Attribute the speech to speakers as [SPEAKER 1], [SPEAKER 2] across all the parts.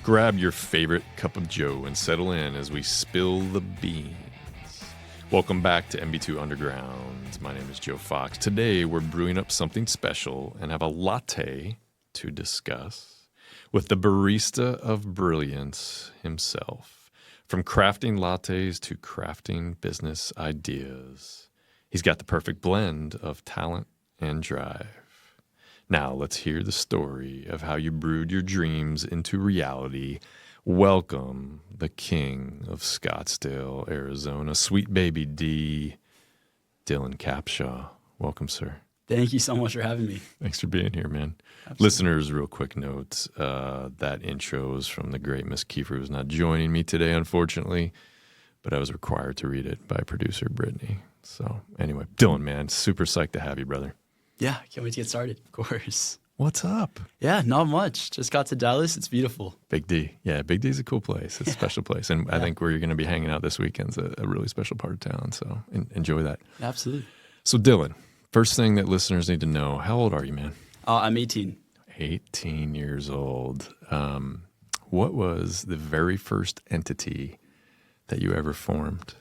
[SPEAKER 1] Grab your favorite cup of joe and settle in as we spill the beans. Welcome back to MB2 Underground. My name is Joe Fox. Today we're brewing up something special and have a latte to discuss with the barista of brilliance himself. From crafting lattes to crafting business ideas, he's got the perfect blend of talent and drive. Now let's hear the story of how you brewed your dreams into reality. Welcome, the king of Scottsdale, Arizona, sweet baby D, Dylan Capshaw. Welcome, sir.
[SPEAKER 2] Thank you so much for having me.
[SPEAKER 1] Thanks for being here, man.
[SPEAKER 2] Absolutely.
[SPEAKER 1] Listeners, real quick note, that intro is from the great Miss Kiefer, who's not joining me today, unfortunately, but I was required to read it by producer Brittany. So anyway, Dylan, man, super psyched to have you, brother.
[SPEAKER 2] Yeah, can't wait to get started, of course.
[SPEAKER 1] What's up?
[SPEAKER 2] Yeah, not much. Just got to Dallas. It's beautiful.
[SPEAKER 1] Big D. Yeah, Big D's a cool place. It's a special place. And I think where you're going to be hanging out this weekend's a really special part of town. So enjoy that.
[SPEAKER 2] Absolutely.
[SPEAKER 1] So Dylan, first thing that listeners need to know, how old are you, man?
[SPEAKER 2] I'm 18.
[SPEAKER 1] 18 years old. What was the very first entity that you ever formed?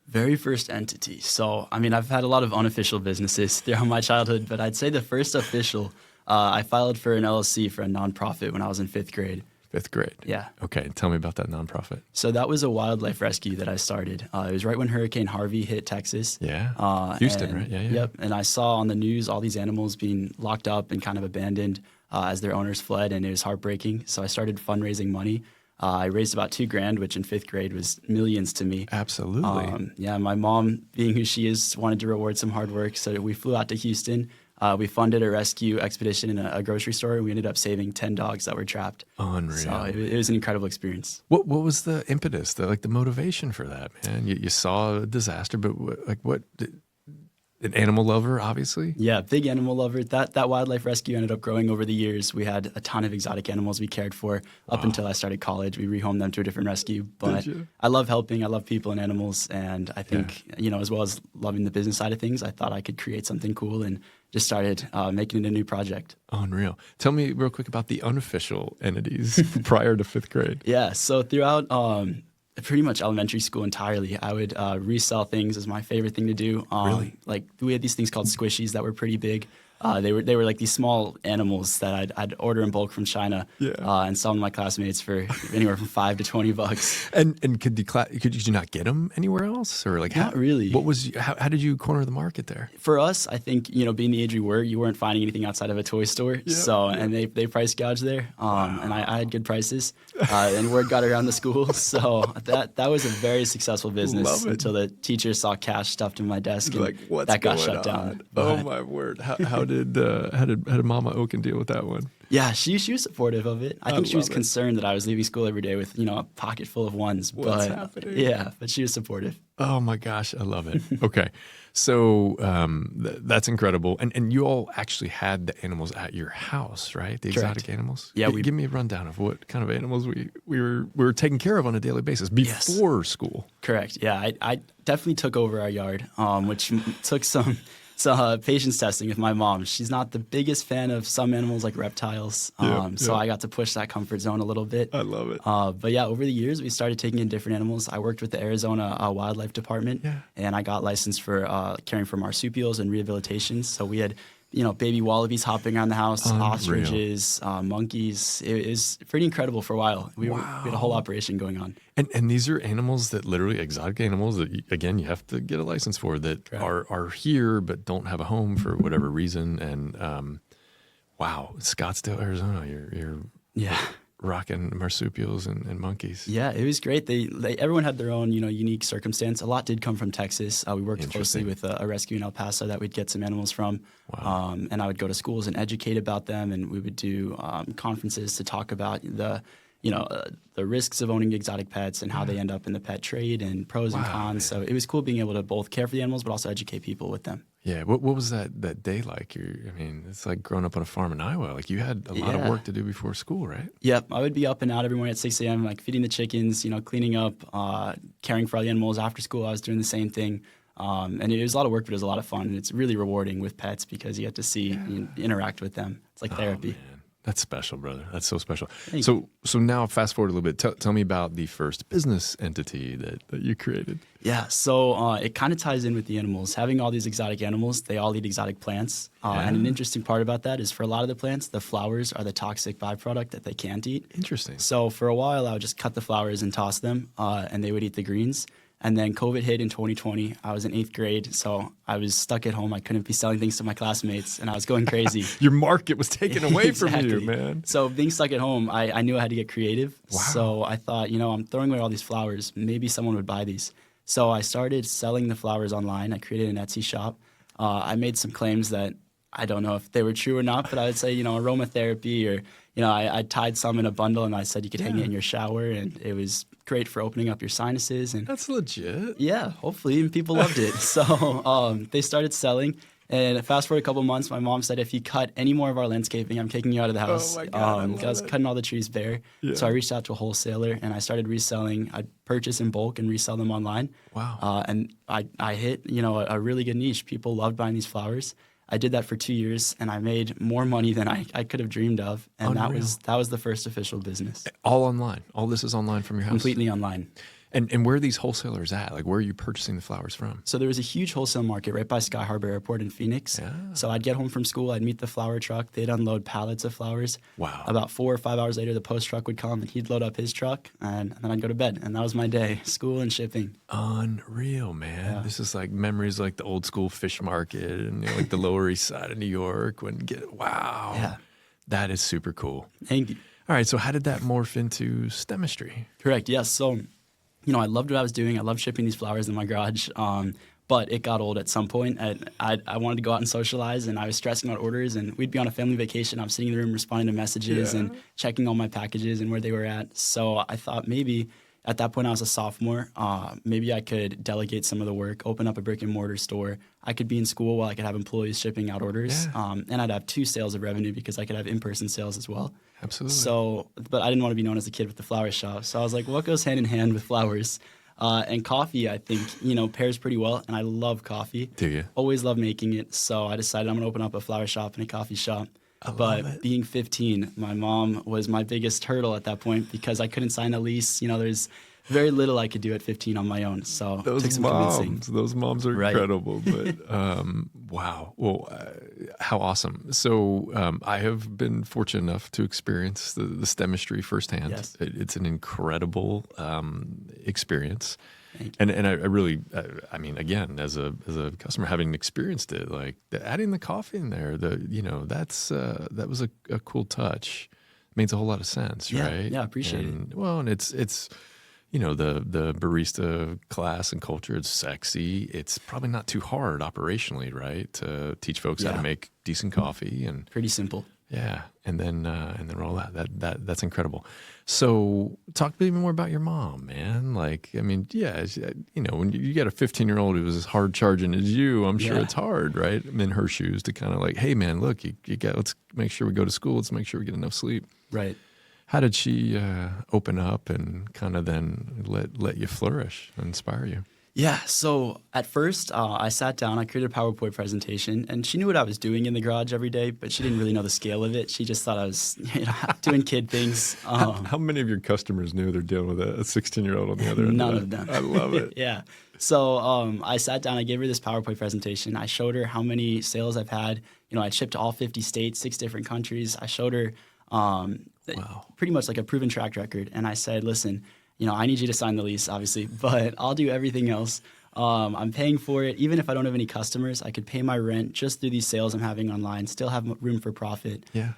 [SPEAKER 2] Very first entity. So, I mean, I've had a lot of unofficial businesses throughout my childhood, but I'd say the first official, I filed for an LLC for a nonprofit when I was in 5th grade.
[SPEAKER 1] 5th grade?
[SPEAKER 2] Yeah.
[SPEAKER 1] Okay, tell me about that nonprofit.
[SPEAKER 2] So that was a wildlife rescue that I started. It was right when Hurricane Harvey hit Texas.
[SPEAKER 1] Yeah, Houston, right? Yeah.
[SPEAKER 2] Yep, and I saw on the news all these animals being locked up and kind of abandoned as their owners fled, and it was heartbreaking. So I started fundraising money. I raised about $2,000, which in 5th grade was millions to me.
[SPEAKER 1] Absolutely.
[SPEAKER 2] Yeah, my mom, being who she is, wanted to reward some hard work, so we flew out to Houston. We funded a rescue expedition in a grocery store, and we ended up saving 10 dogs that were trapped.
[SPEAKER 1] Unreal.
[SPEAKER 2] So it was an incredible experience.
[SPEAKER 1] What was the impetus, the motivation for that, man? You saw a disaster, but what? An animal lover, obviously?
[SPEAKER 2] Yeah, big animal lover. That wildlife rescue ended up growing over the years. We had a ton of exotic animals we cared for up until I started college. We rehomed them to a different rescue. But I love helping. I love people and animals. And I think, as well as loving the business side of things, I thought I could create something cool and just started making it a new project.
[SPEAKER 1] Unreal. Tell me real quick about the unofficial entities prior to 5th grade.
[SPEAKER 2] Yeah, so throughout pretty much elementary school entirely, I would resell things as my favorite thing to do.
[SPEAKER 1] Really?
[SPEAKER 2] Like we had these things called squishies that were pretty big. They were like these small animals that I'd order in bulk from China and sell them to my classmates for anywhere from $5 to $20.
[SPEAKER 1] And could you not get them anywhere else, or like
[SPEAKER 2] not really?
[SPEAKER 1] What was how did you corner the market there?
[SPEAKER 2] For us, I think being the age we were, you weren't finding anything outside of a toy store. And they price gouged there. And I had good prices, and word got around the school. So that was a very successful business until the teacher saw cash stuffed in my desk, and that got shut down.
[SPEAKER 1] Oh my word! How did Mama Okun deal with that one?
[SPEAKER 2] Yeah, she was supportive of it. I think she was concerned that I was leaving school every day with a pocket full of ones.
[SPEAKER 1] What's happening?
[SPEAKER 2] Yeah, but she was supportive.
[SPEAKER 1] Oh my gosh, I love it. Okay, so that's incredible. And you all actually had the animals at your house, right? The exotic animals.
[SPEAKER 2] Yeah,
[SPEAKER 1] give me a rundown of what kind of animals we were taking care of on a daily basis before school.
[SPEAKER 2] Correct. Yeah, I definitely took over our yard, which took some patience testing with my mom. She's not the biggest fan of some animals like reptiles, so I got to push that comfort zone a little bit.
[SPEAKER 1] I love it.
[SPEAKER 2] But yeah, over the years, we started taking in different animals. I worked with the Arizona Wildlife Department, and I got licensed for caring for marsupials and rehabilitations. So we had baby wallabies hopping around the house, ostriches, monkeys. It was pretty incredible for a while. We had a whole operation going on.
[SPEAKER 1] And these are animals that literally, exotic animals that, again, you have to get a license for, that are here but don't have a home for whatever reason. And wow, Scottsdale, Arizona, you're rocking marsupials and monkeys.
[SPEAKER 2] Yeah, it was great. Everyone had their own unique circumstance. A lot did come from Texas. We worked closely with a rescue in El Paso that we'd get some animals from. Wow. And I would go to schools and educate about them, and we would do conferences to talk about the risks of owning exotic pets and how they end up in the pet trade and pros and cons. Man. So it was cool being able to both care for the animals but also educate people with them.
[SPEAKER 1] Yeah. What was that day like? It's like growing up on a farm in Iowa. Like you had a lot of work to do before school, right?
[SPEAKER 2] Yep. I would be up and out every morning at 6 a.m., like feeding the chickens, cleaning up, caring for all the animals. After school, I was doing the same thing. And it was a lot of work, but it was a lot of fun. And it's really rewarding with pets because you get to see and interact with them. It's like therapy.
[SPEAKER 1] Man. That's special, brother. That's so special.
[SPEAKER 2] Thank
[SPEAKER 1] So now fast forward a little bit. Tell me about the first business entity that you created.
[SPEAKER 2] Yeah, so it kind of ties in with the animals. Having all these exotic animals, they all eat exotic plants. And an interesting part about that is for a lot of the plants, the flowers are the toxic byproduct that they can't eat.
[SPEAKER 1] Interesting.
[SPEAKER 2] So for a while, I would just cut the flowers and toss them, and they would eat the greens. And then COVID hit in 2020. I was in 8th grade, so I was stuck at home. I couldn't be selling things to my classmates, and I was going crazy.
[SPEAKER 1] Your market was taken away from you,
[SPEAKER 2] Exactly.
[SPEAKER 1] man.
[SPEAKER 2] So being stuck at home, I knew I had to get creative.
[SPEAKER 1] Wow.
[SPEAKER 2] So I thought, I'm throwing away all these flowers. Maybe someone would buy these. So I started selling the flowers online. I created an Etsy shop. I made some claims that I don't know if they were true or not, but I would say, aromatherapy or, I tied some in a bundle and I said you could hang it in your shower, and it was great for opening up your sinuses. And
[SPEAKER 1] That's legit.
[SPEAKER 2] yeah, hopefully, and people loved it. So they started selling. And fast forward a couple months, my mom said, if you cut any more of our landscaping, I'm kicking you out of the house.
[SPEAKER 1] Oh my God,
[SPEAKER 2] I was cutting all the trees bare.
[SPEAKER 1] Yeah.
[SPEAKER 2] So I reached out to a wholesaler and I started reselling. I'd purchase in bulk and resell them online.
[SPEAKER 1] Wow.
[SPEAKER 2] And I hit, a really good niche. People loved buying these flowers. I did that for 2 years and I made more money than I could have dreamed of. And
[SPEAKER 1] Unreal.
[SPEAKER 2] that was the first official business.
[SPEAKER 1] All online. All this is online from your house?
[SPEAKER 2] Completely online.
[SPEAKER 1] And where are these wholesalers at? Like, where are you purchasing the flowers from?
[SPEAKER 2] So there was a huge wholesale market right by Sky Harbor Airport in Phoenix.
[SPEAKER 1] Yeah.
[SPEAKER 2] So I'd get home from school, I'd meet the flower truck, they'd unload pallets of flowers.
[SPEAKER 1] Wow.
[SPEAKER 2] About 4 or 5 hours later, the post truck would come and he'd load up his truck, and then I'd go to bed. And that was my day, school and shipping.
[SPEAKER 1] Unreal, man.
[SPEAKER 2] Yeah.
[SPEAKER 1] This is like memories like the old school fish market and like the Lower East Side of New York. Wow.
[SPEAKER 2] Yeah.
[SPEAKER 1] That is super cool.
[SPEAKER 2] Thank you.
[SPEAKER 1] All right, so how did that morph into STEMistry?
[SPEAKER 2] Correct, yes. So, I loved what I was doing. I loved shipping these flowers in my garage. But it got old at some point. I wanted to go out and socialize, and I was stressing out orders, and we'd be on a family vacation. I was sitting in the room responding to messages and checking all my packages and where they were at. So I thought maybe at that point I was a sophomore. Maybe I could delegate some of the work, open up a brick and mortar store. I could be in school while I could have employees shipping out orders.
[SPEAKER 1] Yeah.
[SPEAKER 2] And I'd have 2 sales of revenue because I could have in-person sales as well.
[SPEAKER 1] Absolutely.
[SPEAKER 2] So, but I didn't want to be known as the kid with the flower shop. So I was like, what goes hand in hand with flowers? And coffee, I think, pairs pretty well. And I love coffee.
[SPEAKER 1] Do you?
[SPEAKER 2] Always love making it. So I decided I'm going to open up a flower shop and a coffee shop. But being 15, my mom was my biggest hurdle at that point because I couldn't sign a lease. There's very little I could do at 15 on my own. So it took some convincing.
[SPEAKER 1] Those moms are incredible. But wow. Well, how awesome. So I have been fortunate enough to experience the STEMistry firsthand.
[SPEAKER 2] Yes.
[SPEAKER 1] It's an incredible experience.
[SPEAKER 2] Thank
[SPEAKER 1] you. And I really, I mean, again, as a customer, having experienced it, like adding the coffee in there, that was a cool touch. It makes a whole lot of sense, right?
[SPEAKER 2] Yeah, I appreciate it.
[SPEAKER 1] Well, and it's the barista class and culture, it's sexy. It's probably not too hard operationally, right? To teach folks how to make decent coffee and
[SPEAKER 2] pretty simple.
[SPEAKER 1] yeah, and then roll out. That's incredible. So talk to me more about your mom, man. Like, I mean, yeah, when you got a 15-year-old who was as hard charging as you, I'm sure it's hard, right? I'm in her shoes to kind of like, hey, man, look, you got. Let's make sure we go to school. Let's make sure we get enough sleep.
[SPEAKER 2] Right.
[SPEAKER 1] How did she open up and kind of then let you flourish and inspire you?
[SPEAKER 2] Yeah, so at first I sat down, I created a PowerPoint presentation, and she knew what I was doing in the garage every day, but she didn't really know the scale of it. She just thought I was doing kid things.
[SPEAKER 1] How many of your customers knew they're dealing with a 16-year-old on the other end?
[SPEAKER 2] None of them.
[SPEAKER 1] I love it.
[SPEAKER 2] Yeah. So I sat down, I gave her this PowerPoint presentation. I showed her how many sales I've had. I'd shipped to all 50 states, 6 different countries. I showed her pretty much like a proven track record. And I said, listen, I need you to sign the lease, obviously, but I'll do everything else. I'm paying for it. Even if I don't have any customers, I could pay my rent just through these sales I'm having online, still have room for profit.
[SPEAKER 1] Yeah.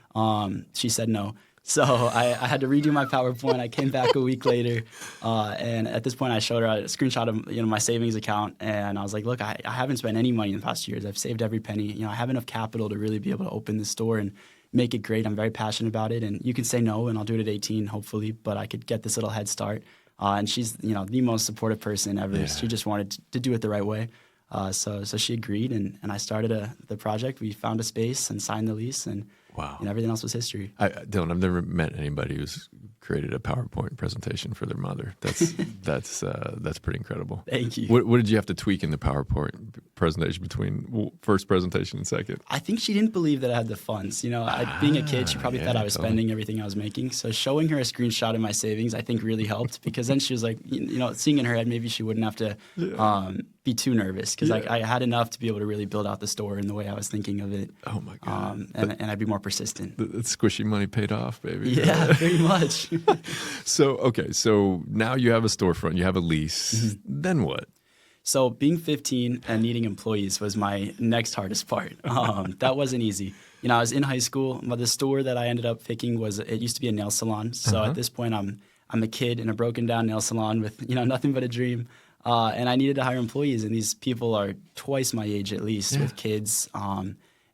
[SPEAKER 2] She said no. So I had to redo my PowerPoint. I came back a week later, and at this point I showed her a screenshot of my savings account, and I was like, look, I haven't spent any money in the past 2 years. I've saved every penny. I have enough capital to really be able to open this store and make it great. I'm very passionate about it, and you can say no, and I'll do it at 18, hopefully, but I could get this little head start. And she's, the most supportive person ever. Yeah. She just wanted to do it the right way. So she agreed, and I started the project. We found a space and signed the lease, and
[SPEAKER 1] wow.
[SPEAKER 2] Everything else was history.
[SPEAKER 1] Dylan, I've never met anybody who's created a PowerPoint presentation for their mother. That's pretty incredible.
[SPEAKER 2] Thank you.
[SPEAKER 1] What did you have to tweak in the PowerPoint presentation between first presentation and second?
[SPEAKER 2] I think she didn't believe that I had the funds. Being a kid, she probably thought I was spending everything I was making. So showing her a screenshot of my savings, I think really helped, because then she was like, seeing in her head, maybe she wouldn't have to be too nervous, because I had enough to be able to really build out the store in the way I was thinking of it.
[SPEAKER 1] Oh my God.
[SPEAKER 2] And I'd be more persistent.
[SPEAKER 1] The squishy money paid off, baby.
[SPEAKER 2] Yeah, very much.
[SPEAKER 1] So now you have a storefront, you have a lease. Mm-hmm. Then what?
[SPEAKER 2] So being 15 and needing employees was my next hardest part. That wasn't easy. I was in high school, but the store that I ended up picking it used to be a nail salon. So at this point, I'm a kid in a broken down nail salon with nothing but a dream. And I needed to hire employees, and these people are twice my age at least, with kids.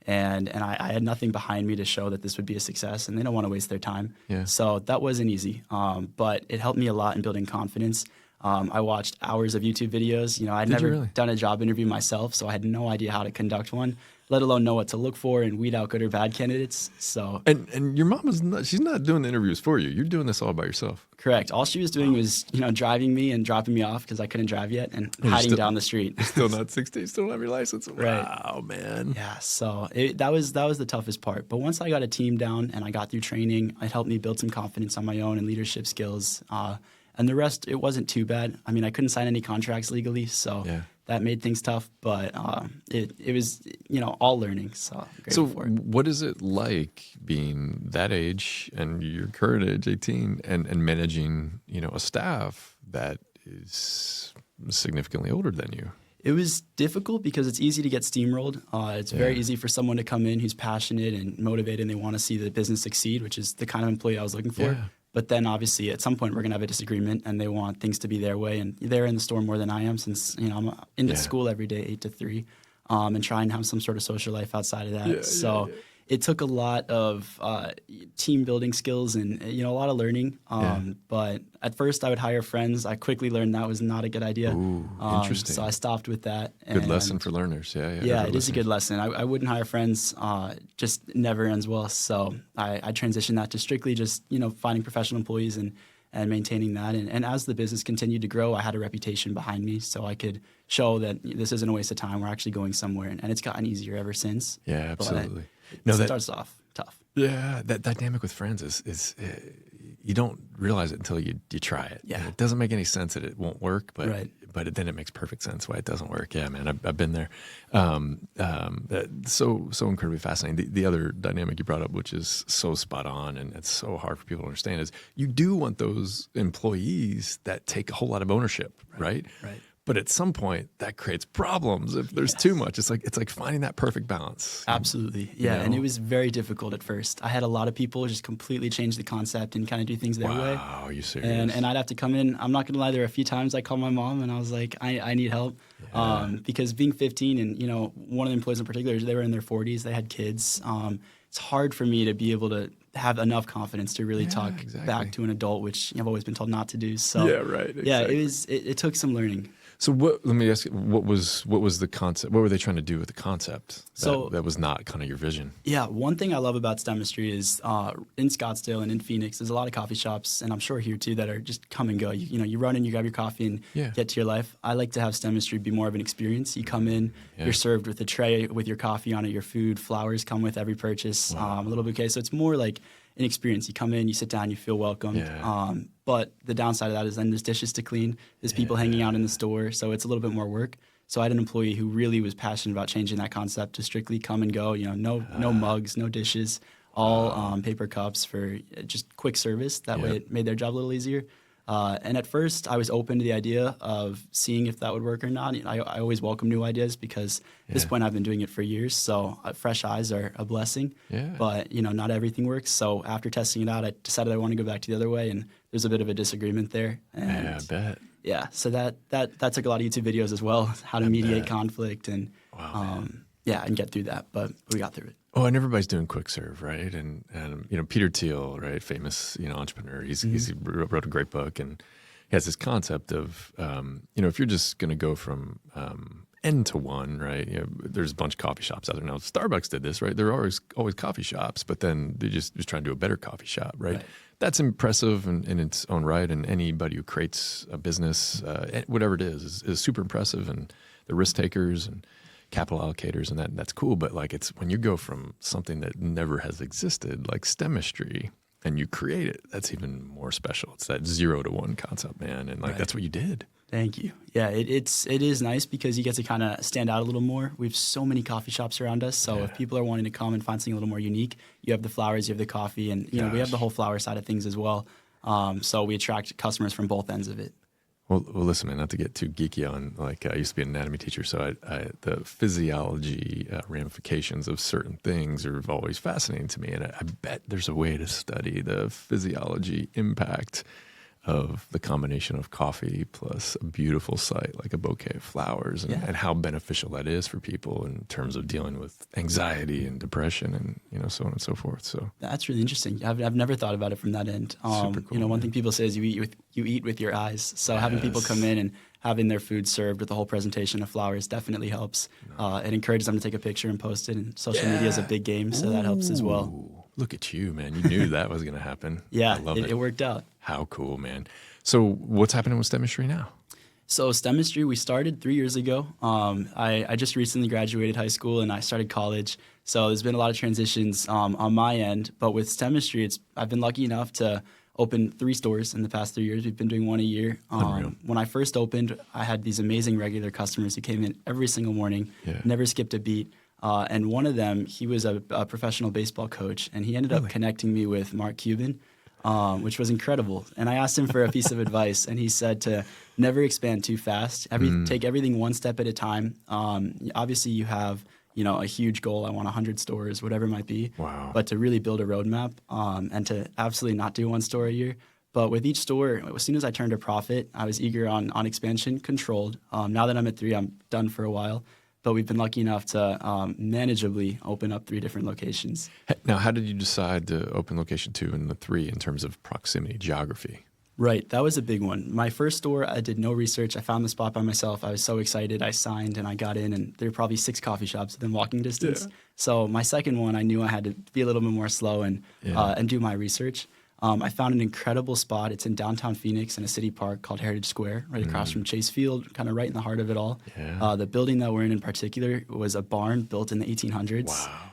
[SPEAKER 2] And I had nothing behind me to show that this would be a success, and they don't want to waste their time. Yeah. So that wasn't easy, but it helped me a lot in building confidence. I watched hours of YouTube videos. I'd never done a job interview myself, so I had no idea how to conduct one, let alone know what to look for and weed out good or bad candidates. So
[SPEAKER 1] and your mom she's not doing the interviews for you. You're doing this all by yourself.
[SPEAKER 2] Correct. All she was doing was driving me and dropping me off because I couldn't drive yet, and hiding down the street.
[SPEAKER 1] Still not 16. Still don't have your license.
[SPEAKER 2] Right.
[SPEAKER 1] Wow, man.
[SPEAKER 2] Yeah. So that was the toughest part. But once I got a team down and I got through training, it helped me build some confidence on my own and leadership skills. And the rest, it wasn't too bad. I mean, I couldn't sign any contracts legally, so that made things tough. But it was, all learning. So
[SPEAKER 1] what is it like being that age and your current age, 18, and managing, a staff that is significantly older than you?
[SPEAKER 2] It was difficult because it's easy to get steamrolled. It's very easy for someone to come in who's passionate and motivated, and they want to see the business succeed, which is the kind of employee I was looking for. Yeah. But then obviously at some point we're going to have a disagreement, and they want things to be their way. And they're in the store more than I am, since I'm into school every day 8 to 3, and try and have some sort of social life outside of that. It took a lot of team building skills and a lot of learning. But at first I would hire friends. I quickly learned that was not a good idea.
[SPEAKER 1] Ooh, interesting.
[SPEAKER 2] So I stopped with that.
[SPEAKER 1] Good lesson for learners.
[SPEAKER 2] Yeah, it is a good lesson. I wouldn't hire friends. Just never ends well. So I transitioned that to strictly just finding professional employees and maintaining that. And as the business continued to grow, I had a reputation behind me, so I could show that this isn't a waste of time. We're actually going somewhere, and it's gotten easier ever since.
[SPEAKER 1] Yeah, absolutely.
[SPEAKER 2] It starts off tough.
[SPEAKER 1] Yeah, that dynamic with friends is you don't realize it until you try it. Yeah, and it doesn't make any sense that it won't work, but then it makes perfect sense why it doesn't work. Yeah, man, I've been there. So incredibly fascinating. The other dynamic you brought up, which is so spot on, and it's so hard for people to understand, is you do want those employees that take a whole lot of ownership, right? Right. But at some point, that creates problems if there's too much. It's like finding that perfect balance.
[SPEAKER 2] Absolutely, yeah. And it was very difficult at first. I had a lot of people just completely change the concept and kind of do things their way.
[SPEAKER 1] Wow, are you serious?
[SPEAKER 2] And I'd have to come in. I'm not going to lie, there were a few times I called my mom and I was like, I need help. Because being 15 and, one of the employees in particular, they were in their 40s. They had kids. It's hard for me to be able to have enough confidence to really talk back to an adult, which I've always been told not to do. So it took some learning.
[SPEAKER 1] So let me ask you, what was the concept? What were they trying to do with the concept that was not kind of your vision? Yeah,
[SPEAKER 2] one thing I love about STEMistry is in Scottsdale and in Phoenix, there's a lot of coffee shops, and I'm sure here too, that are just come and go. You run in, you grab your coffee and get to your life. I like to have STEMistry be more of an experience. You come in, you're served with a tray with your coffee on it, your food, flowers come with every purchase, a little bouquet. So it's more like an experience. You come in, you sit down, you feel welcomed. Yeah. But the downside of that is then there's dishes to clean, there's people hanging out in the store, so it's a little bit more work. So I had an employee who really was passionate about changing that concept to strictly come and go, no mugs, no dishes, all paper cups for just quick service. That way it made their job a little easier. And at first, I was open to the idea of seeing if that would work or not. I always welcome new ideas because at this point I've been doing it for years, so fresh eyes are a blessing. Yeah. But not everything works. So after testing it out, I decided I want to go back to the other way, and there's a bit of a disagreement there. And
[SPEAKER 1] I bet.
[SPEAKER 2] Yeah, so that took a lot of YouTube videos as well, how to mediate conflict and and get through that. But we got through it.
[SPEAKER 1] Oh, and everybody's doing quick serve, right? And Peter Thiel, right, famous entrepreneur. He wrote a great book, and he has this concept of if you're just going to go from end to one, right? There's a bunch of coffee shops out there now. Starbucks did this, right? There are always coffee shops, but then they just trying to do a better coffee shop, right? That's impressive in its own right, and anybody who creates a business, whatever it is super impressive, and the risk takers and capital allocators, and that's cool. But like, it's when you go from something that never has existed, like STEMistry, and you create it, that's even more special. It's that 0 to 1 concept, man, and like that's what you did.
[SPEAKER 2] Thank you. Yeah, it is nice because you get to kind of stand out a little more. We have so many coffee shops around us, so if people are wanting to come and find something a little more unique, you have the flowers, you have the coffee, and you know we have the whole flower side of things as well. So we attract customers from both ends of it.
[SPEAKER 1] Well, listen, man, not to get too geeky on, like, I used to be an anatomy teacher, so the physiology ramifications of certain things are always fascinating to me, and I bet there's a way to study the physiology impact of the combination of coffee plus a beautiful sight like a bouquet of flowers, and how beneficial that is for people in terms of dealing with anxiety and depression and so on and so forth. So
[SPEAKER 2] that's really interesting. I've never thought about it from that end.
[SPEAKER 1] Super cool,
[SPEAKER 2] one thing people say is you eat with your eyes. So having people come in and having their food served with the whole presentation of flowers definitely helps. It encourages them to take a picture and post it, and social media is a big game, so that helps as well.
[SPEAKER 1] Look at you, man. You knew that was going to happen.
[SPEAKER 2] Yeah,
[SPEAKER 1] I love it.
[SPEAKER 2] It worked out.
[SPEAKER 1] How cool, man. So what's happening with STEMistry now?
[SPEAKER 2] So STEMistry, we started 3 years ago. I just recently graduated high school and I started college. So there's been a lot of transitions on my end. But with STEMistry, I've been lucky enough to open 3 stores in the past 3 years. We've been doing 1 a year. When I first opened, I had these amazing regular customers who came in every single morning, never skipped a beat. And one of them, he was a professional baseball coach, and he ended up connecting me with Mark Cuban, which was incredible. And I asked him for a piece of advice, and he said to never expand too fast. Take everything one step at a time. Obviously, you have a huge goal. I want 100 stores, whatever it might be.
[SPEAKER 1] Wow.
[SPEAKER 2] But to really build a roadmap and to absolutely not do 1 store a year. But with each store, as soon as I turned a profit, I was eager on expansion, controlled. Now that I'm at 3, I'm done for a while. But we've been lucky enough to manageably open up 3 different locations.
[SPEAKER 1] Now, how did you decide to open location 2 and the 3 in terms of proximity, geography?
[SPEAKER 2] Right. That was a big one. My first store, I did no research. I found the spot by myself. I was so excited. I signed and I got in, and there were probably 6 coffee shops within walking distance. Yeah. So my second one, I knew I had to be a little bit more slow and do my research. I found an incredible spot. It's in downtown Phoenix in a city park called Heritage Square, right across from Chase Field, kind of right in the heart of it all. Yeah. The building that we're in particular was a barn built in the 1800s.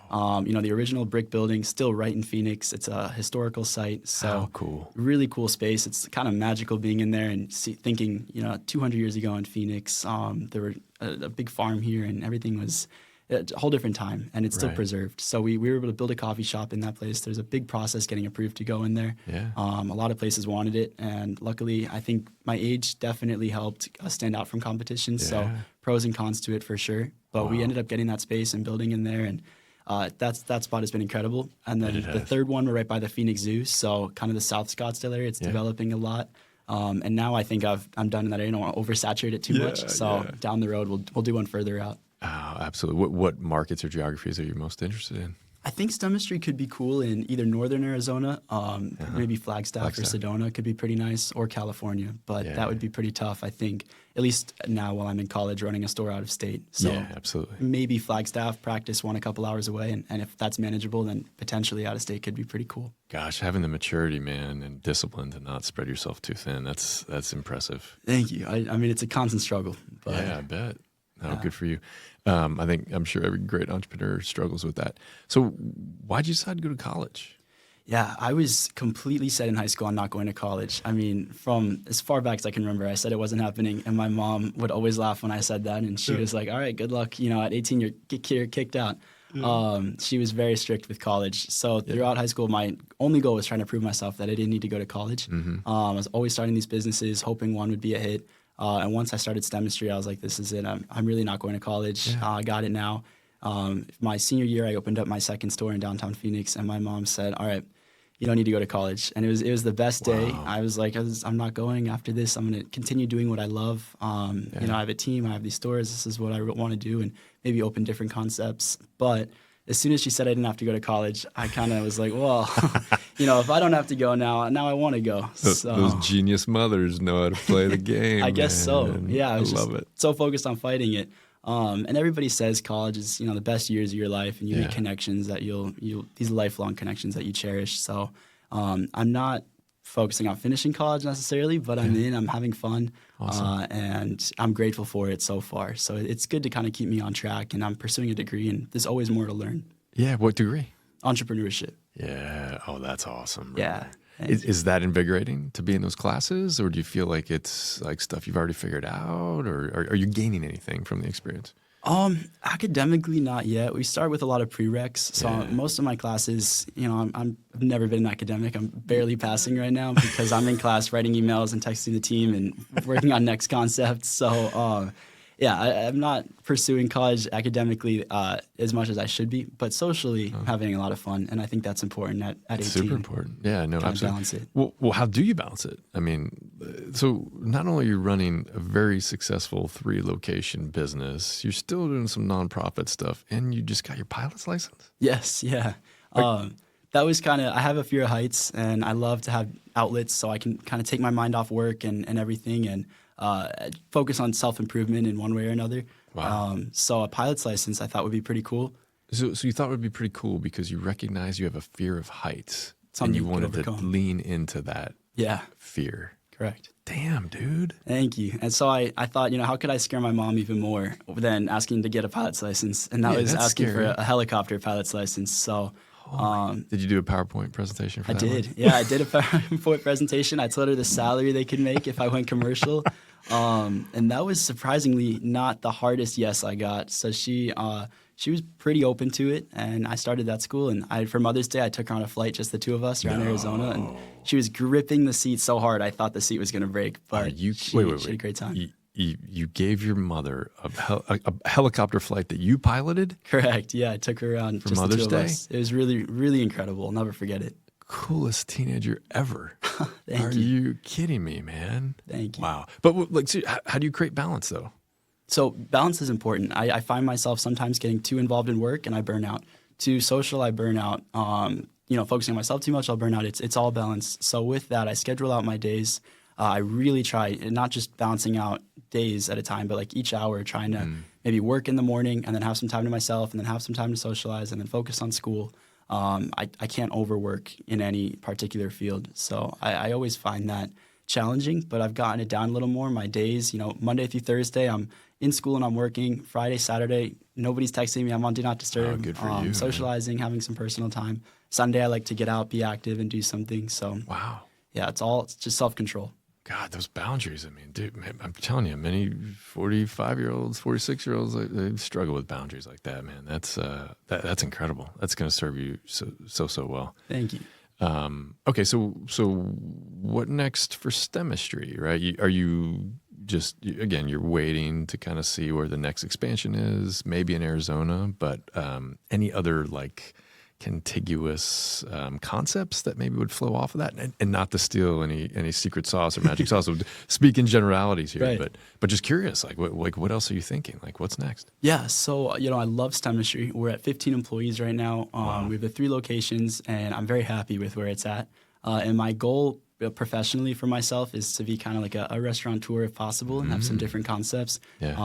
[SPEAKER 2] Wow. The original brick building, still right in Phoenix. It's a historical site. So
[SPEAKER 1] how cool.
[SPEAKER 2] Really cool space. It's kind of magical being in there and thinking, 200 years ago in Phoenix, there were a big farm here, and everything was a whole different time, and it's still preserved. So we were able to build a coffee shop in that place. There's a big process getting approved to go in there. Yeah. A lot of places wanted it, and luckily, I think my age definitely helped us stand out from competition. Yeah. So pros and cons to it for sure. But we ended up getting that space and building in there, and that spot has been incredible. And then the third one, we're right by the Phoenix Zoo, so kind of the South Scottsdale area. It's developing a lot. And now I think I'm done in that area. I don't want to oversaturate it too much. So down the road, we'll do one further out.
[SPEAKER 1] Oh, absolutely. What markets or geographies are you most interested in?
[SPEAKER 2] I think STEMistry could be cool in either northern Arizona, maybe Flagstaff or Sedona could be pretty nice, or California. But that would be pretty tough, I think, at least now while I'm in college running a store out of state. So
[SPEAKER 1] absolutely.
[SPEAKER 2] Maybe Flagstaff, practice 1 a couple hours away. And if that's manageable, then potentially out of state could be pretty cool.
[SPEAKER 1] Gosh, having the maturity, man, and discipline to not spread yourself too thin, that's impressive.
[SPEAKER 2] Thank you. I mean, it's a constant struggle. But
[SPEAKER 1] I bet. Oh, good for you. I'm sure every great entrepreneur struggles with that. So why'd you decide to go to college?
[SPEAKER 2] Yeah, I was completely set in high school on not going to college. I mean, from as far back as I can remember, I said it wasn't happening. And my mom would always laugh when I said that. And she was like, all right, good luck. At 18, you're kicked out. She was very strict with college. So throughout high school, my only goal was trying to prove myself that I didn't need to go to college. I was always starting these businesses, hoping one would be a hit. And once I started STEMistry, I was like, this is it. I'm really not going to college. I got it now. My senior year, I opened up my second store in downtown Phoenix, and my mom said, all right, you don't need to go to college. And it was the best day. I was like, I'm not going after this. I'm going to continue doing what I love. I have a team. I have these stores. This is what I want to do, and maybe open different concepts. But as soon as she said I didn't have to go to college, I kind of was like, well, if I don't have to go now I want to go. So,
[SPEAKER 1] those genius mothers know how to play the game.
[SPEAKER 2] I guess so. Yeah,
[SPEAKER 1] I love it.
[SPEAKER 2] So focused on fighting it. And everybody says college is, the best years of your life, and you
[SPEAKER 1] Yeah.
[SPEAKER 2] make connections that these lifelong connections that you cherish. So I'm not focusing on finishing college necessarily, but I'm having fun.
[SPEAKER 1] Awesome.
[SPEAKER 2] And I'm grateful for it so far. So it's good to kind of keep me on track, and I'm pursuing a degree, and there's always more to learn.
[SPEAKER 1] Yeah. What degree?
[SPEAKER 2] Entrepreneurship.
[SPEAKER 1] Yeah. Oh, that's awesome.
[SPEAKER 2] Yeah.
[SPEAKER 1] Is that invigorating to be in those classes, or do you feel like it's like stuff you've already figured out, or are you gaining anything from the experience?
[SPEAKER 2] Academically, not yet. We start with a lot of prereqs. So most of my classes, I've never been an academic. I'm barely passing right now because I'm in class writing emails and texting the team and working on next concepts. So, I'm not pursuing college academically as much as I should be, but socially having a lot of fun. And I think that's important at 18.
[SPEAKER 1] Super important. Yeah, no, absolutely.
[SPEAKER 2] Balance it.
[SPEAKER 1] Well, how do you balance it? I mean, so not only are you running a very successful 3-location business, you're still doing some nonprofit stuff, and you just got your pilot's license?
[SPEAKER 2] Yes, yeah. That was I have a fear of heights, and I love to have outlets so I can kind of take my mind off work and everything, and focus on self-improvement in one way or another.
[SPEAKER 1] Wow.
[SPEAKER 2] So a pilot's license I thought would be pretty cool.
[SPEAKER 1] So you thought it would be pretty cool because you recognize you have a fear of heights,
[SPEAKER 2] Something
[SPEAKER 1] and you
[SPEAKER 2] you could
[SPEAKER 1] wanted to
[SPEAKER 2] overcome.
[SPEAKER 1] lean into that
[SPEAKER 2] Yeah,
[SPEAKER 1] fear.
[SPEAKER 2] correct.
[SPEAKER 1] Damn, dude.
[SPEAKER 2] Thank you. And so I thought, how could I scare my mom even more than asking to get a pilot's license? And that was
[SPEAKER 1] that's
[SPEAKER 2] asking
[SPEAKER 1] scary.
[SPEAKER 2] for a helicopter pilot's license. So
[SPEAKER 1] Did you do a PowerPoint presentation for
[SPEAKER 2] I
[SPEAKER 1] that
[SPEAKER 2] did.
[SPEAKER 1] one?
[SPEAKER 2] Yeah, I did a PowerPoint presentation. I told her the salary they could make if I went commercial. And that was surprisingly not the hardest yes I got. So she was pretty open to it, and I started that school. And for Mother's Day, I took her on a flight, just the two of us, around Arizona, and she was gripping the seat so hard I thought the seat was going to break. But
[SPEAKER 1] You
[SPEAKER 2] she
[SPEAKER 1] wait.
[SPEAKER 2] had a great time.
[SPEAKER 1] You gave your mother a helicopter flight that you piloted?
[SPEAKER 2] Correct. Yeah, I took her around
[SPEAKER 1] For
[SPEAKER 2] just
[SPEAKER 1] Mother's
[SPEAKER 2] the two of
[SPEAKER 1] Day?
[SPEAKER 2] us. It was really, really incredible. I'll never forget it.
[SPEAKER 1] Coolest teenager ever.
[SPEAKER 2] Thank
[SPEAKER 1] Are you kidding me, man?
[SPEAKER 2] Thank you.
[SPEAKER 1] Wow. But so how do you create balance though?
[SPEAKER 2] So balance is important. I find myself sometimes getting too involved in work and I burn out. Too social, I burn out. Focusing on myself too much, I'll burn out. It's all balance. So with that, I schedule out my days. I really try, and not just balancing out days at a time, but like each hour trying to maybe work in the morning and then have some time to myself and then have some time to socialize and then focus on school. I can't overwork in any particular field. So I always find that challenging, but I've gotten it down a little more. My days, Monday through Thursday, I'm in school and I'm working. Friday, Saturday, nobody's texting me. I'm on Do Not Disturb.
[SPEAKER 1] Oh, good for you,
[SPEAKER 2] socializing, having some personal time. Sunday, I like to get out, be active, and do something. So,
[SPEAKER 1] Wow.
[SPEAKER 2] yeah, it's just self-control.
[SPEAKER 1] God, those boundaries. I mean, dude, man, I'm telling you, many 45-year-olds, 46-year-olds, they struggle with boundaries like that, man. That's incredible. That's going to serve you so well.
[SPEAKER 2] Thank you.
[SPEAKER 1] Okay, so what next for STEMistry, right? Are you just, again, you're waiting to kind of see where the next expansion is, maybe in Arizona, but any other like contiguous concepts that maybe would flow off of that, and not to steal any secret sauce or magic sauce. So speak in generalities here,
[SPEAKER 2] Right.
[SPEAKER 1] but just curious, what else are you thinking? Like, what's next?
[SPEAKER 2] Yeah, so I love STEMistry. We're at 15 employees right now. We have the 3 locations, and I'm very happy with where it's at. And my goal professionally for myself is to be kind of like a restaurateur if possible and have some different concepts.
[SPEAKER 1] Yeah.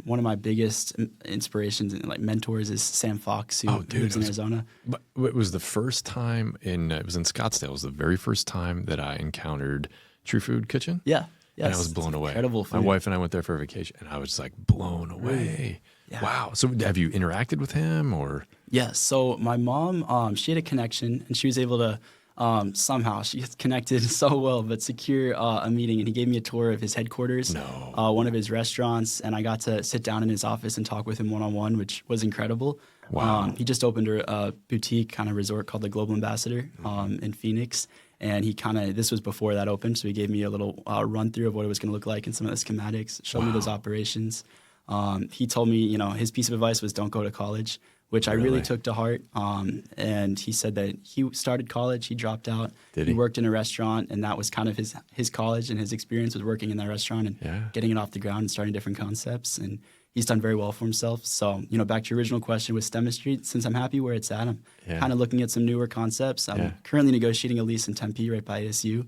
[SPEAKER 2] One of my biggest inspirations and like mentors is Sam Fox, who lives in Arizona.
[SPEAKER 1] But it was the first time it was in Scottsdale. It was the very first time that I encountered True Food Kitchen.
[SPEAKER 2] Yeah. Yes,
[SPEAKER 1] And I was blown away.
[SPEAKER 2] Incredible food.
[SPEAKER 1] My wife and I went there for a vacation, and I was like blown away.
[SPEAKER 2] Yeah.
[SPEAKER 1] Wow. So have you interacted with him or?
[SPEAKER 2] Yeah. So my mom, she had a connection, and she was able to somehow she gets connected so well, but secure a meeting. And he gave me a tour of his headquarters, one of his restaurants, and I got to sit down in his office and talk with him one-on-one, which was incredible.
[SPEAKER 1] Wow.
[SPEAKER 2] He just opened a boutique kind of resort called the Global Ambassador in Phoenix. And this was before that opened, so he gave me a little run through of what it was going to look like and some of the schematics, showed me those operations. He told me, his piece of advice was don't go to college, which I really took to heart. And he said that he started college, he dropped out.
[SPEAKER 1] Did he?
[SPEAKER 2] Worked in a restaurant, and that was kind of his college, and his experience was working in that restaurant and getting it off the ground and starting different concepts. And he's done very well for himself. So, back to your original question with STEMistry, since I'm happy where it's at, I'm kind of looking at some newer concepts. I'm currently negotiating a lease in Tempe right by ASU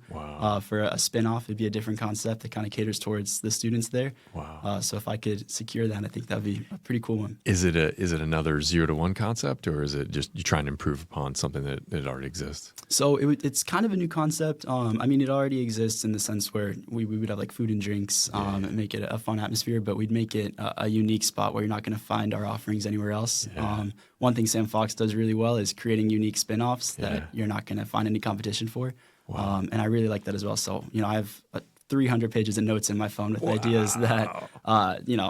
[SPEAKER 2] for a spinoff. It'd be a different concept that kind of caters towards the students there.
[SPEAKER 1] Wow.
[SPEAKER 2] So if I could secure that, I think that'd be a pretty cool one.
[SPEAKER 1] Is it another 0 to 1 concept, or is it just you trying to improve upon something that already exists?
[SPEAKER 2] So it's kind of a new concept. I mean, it already exists in the sense where we would have like food and drinks and make it a fun atmosphere, but we'd make it a unique spot where you're not going to find our offerings anywhere else. One thing Sam Fox does really well is creating unique spin-offs that you're not going to find any competition for. And I really like that as well. So, I have 300 pages of notes in my phone with ideas that,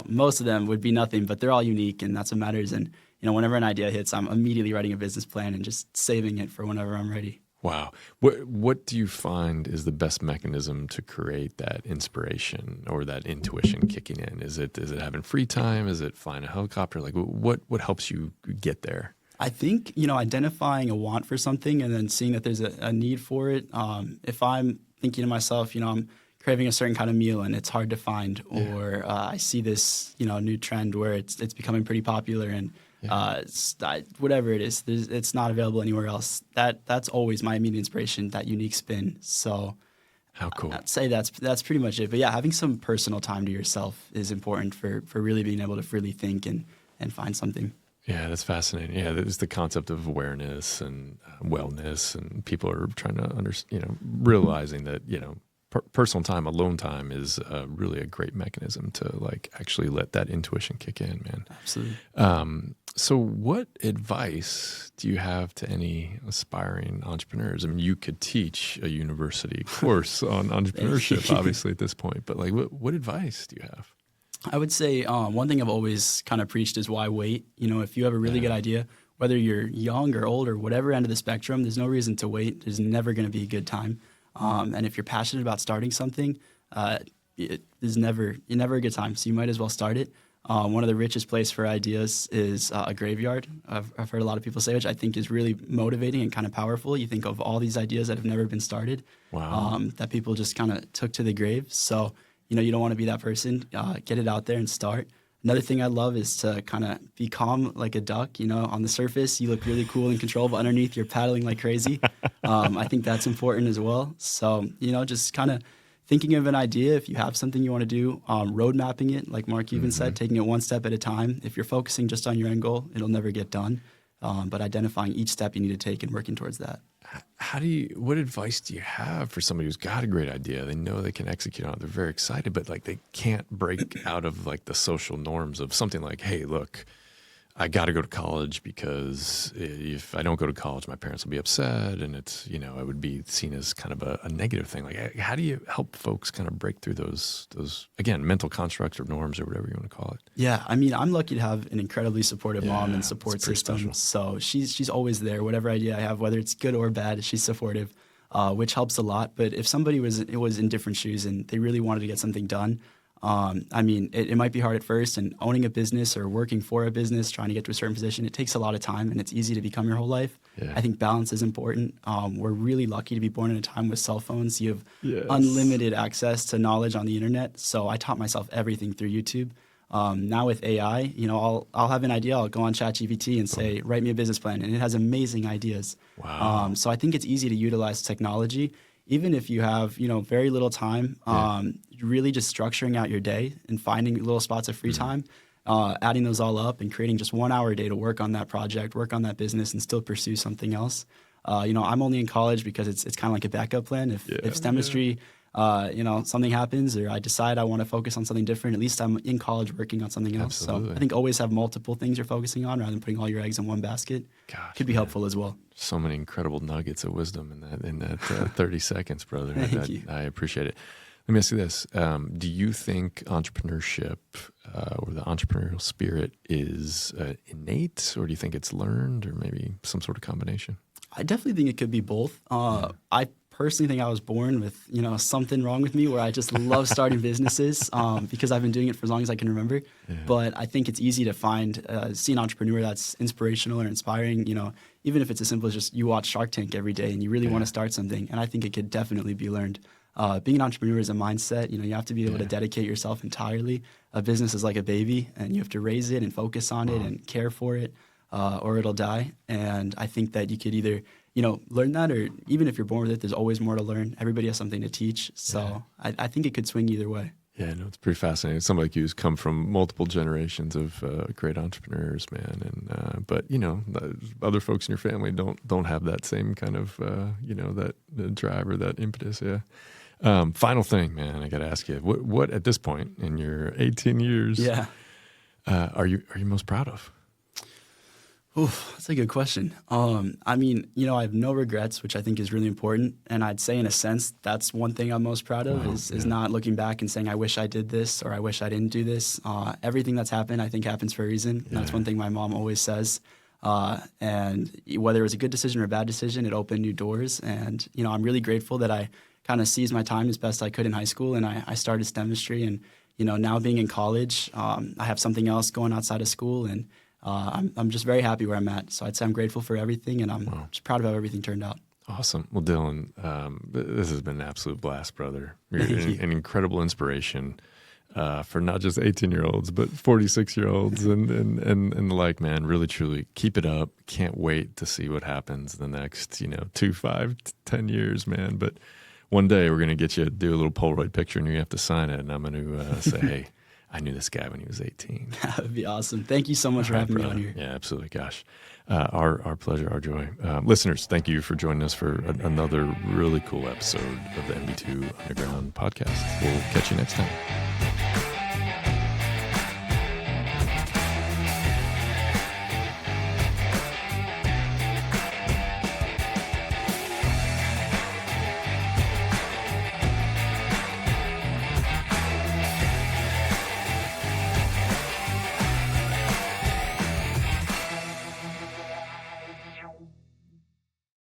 [SPEAKER 2] most of them would be nothing, but they're all unique, and that's what matters. And, whenever an idea hits, I'm immediately writing a business plan and just saving it for whenever I'm ready.
[SPEAKER 1] Wow. What do you find is the best mechanism to create that inspiration or that intuition kicking in? Is it having free time? Is it flying a helicopter? Like what helps you get there?
[SPEAKER 2] I think, identifying a want for something and then seeing that there's a need for it. If I'm thinking to myself, I'm craving a certain kind of meal and it's hard to find, or I see this, new trend where it's becoming pretty popular and whatever it is, it's not available anywhere else. That's always my immediate inspiration, that unique spin. So
[SPEAKER 1] how cool.
[SPEAKER 2] I'd say that's pretty much it. But yeah, having some personal time to yourself is important for really being able to freely think and find something.
[SPEAKER 1] Yeah, that's fascinating. Yeah, there's the concept of awareness and wellness, and people are trying to realizing that, personal time, alone time is really a great mechanism to like actually let that intuition kick in, man.
[SPEAKER 2] Absolutely.
[SPEAKER 1] So what advice do you have to any aspiring entrepreneurs? I mean, you could teach a university course on entrepreneurship, obviously, at this point, but like, what advice do you have?
[SPEAKER 2] I would say one thing I've always kind of preached is why wait? If you have a really good idea, whether you're young or old or whatever end of the spectrum, there's no reason to wait. There's never going to be a good time. And if you're passionate about starting something, it's never a good time. So you might as well start it. One of the richest places for ideas is a graveyard. I've heard a lot of people say, which I think is really motivating and kind of powerful. You think of all these ideas that have never been started, that people just kind of took to the grave. So, you don't want to be that person. Get it out there and start. Another thing I love is to kind of be calm like a duck. On the surface, you look really cool and control, but underneath, you're paddling like crazy. I think that's important as well. So, just kind of thinking of an idea. If you have something you want to do, road mapping it, like Mark even said, taking it one step at a time. If you're focusing just on your end goal, it'll never get done. But identifying each step you need to take and working towards that.
[SPEAKER 1] What advice do you have for somebody who's got a great idea? They know they can execute on it. They're very excited, but like they can't break out of like the social norms of something like, hey, look, I got to go to college because if I don't go to college, my parents will be upset, and it's, it would be seen as kind of a negative thing. Like, how do you help folks kind of break through those again, mental constructs or norms or whatever you want to call it?
[SPEAKER 2] Yeah, I mean, I'm lucky to have an incredibly supportive mom and support system.
[SPEAKER 1] Special.
[SPEAKER 2] So she's always there. Whatever idea I have, whether it's good or bad, she's supportive, which helps a lot. But if somebody was in different shoes and they really wanted to get something done, I mean, it might be hard at first, and owning a business or working for a business, trying to get to a certain position, it takes a lot of time, and it's easy to become your whole life.
[SPEAKER 1] Yeah.
[SPEAKER 2] I think balance is important. We're really lucky to be born in a time with cell phones. You have unlimited access to knowledge on the internet. So I taught myself everything through YouTube. Now with AI, I'll have an idea. I'll go on ChatGPT and say, write me a business plan, and it has amazing ideas.
[SPEAKER 1] Wow.
[SPEAKER 2] So I think it's easy to utilize technology. Even if you have, very little time, really just structuring out your day and finding little spots of free time, adding those all up and creating just 1 hour a day to work on that project, work on that business, and still pursue something else. I'm only in college because it's kind of like a backup plan. If STEMistry, something happens or I decide I want to focus on something different, at least I'm in college working on something else.
[SPEAKER 1] Absolutely.
[SPEAKER 2] So I think always have multiple things you're focusing on rather than putting all your eggs in one basket.
[SPEAKER 1] Gosh,
[SPEAKER 2] could be helpful as well.
[SPEAKER 1] So many incredible nuggets of wisdom in that 30 seconds, brother.
[SPEAKER 2] Thank you.
[SPEAKER 1] I appreciate it. Let me ask you this. Do you think entrepreneurship or the entrepreneurial spirit is innate, or do you think it's learned, or maybe some sort of combination?
[SPEAKER 2] I definitely think it could be both. I personally think I was born with, something wrong with me where I just love starting businesses because I've been doing it for as long as I can remember. Yeah. But I think it's easy to see an entrepreneur that's inspirational or inspiring, even if it's as simple as just you watch Shark Tank every day and you really want to start something. And I think it could definitely be learned. being an entrepreneur is a mindset. You have to be able to dedicate yourself entirely. A business is like a baby, and you have to raise it and focus on it and care for it, or it'll die. And I think that you could either, learn that, or even if you're born with it, there's always more to learn. Everybody has something to teach. So I think it could swing either way.
[SPEAKER 1] Yeah, no, it's pretty fascinating. Somebody like you has come from multiple generations of great entrepreneurs, man. And but other folks in your family don't have that same kind of that drive or that impetus. Yeah. Final thing, man, I got to ask you, what at this point in your 18 years, are you most proud of?
[SPEAKER 2] Oof, that's a good question. I have no regrets, which I think is really important. And I'd say, in a sense, that's one thing I'm most proud of is not looking back and saying, I wish I did this or I wish I didn't do this. Everything that's happened, I think, happens for a reason. And that's one thing my mom always says. And whether it was a good decision or a bad decision, it opened new doors. And, I'm really grateful that I kind of seized my time as best I could in high school. And I started STEMistry. And, now being in college, I have something else going outside of school. And I'm just very happy where I'm at. So I'd say I'm grateful for everything, and I'm just proud of how everything turned out.
[SPEAKER 1] Awesome. Well, Dylan, this has been an absolute blast, brother. You're an incredible inspiration for not just 18-year-olds, but 46-year-olds and the like, man. Really, truly, keep it up. Can't wait to see what happens the next, 2, 5, 10 years, man. But one day we're going to get you to do a little Polaroid picture, and you have to sign it, and I'm going to say, hey, I knew this guy when he was 18.
[SPEAKER 2] That would be awesome. Thank you so much for having me on here.
[SPEAKER 1] Yeah, absolutely. Gosh, our pleasure, our joy. Listeners, thank you for joining us for another really cool episode of the MB2 Underground podcast. We'll catch you next time.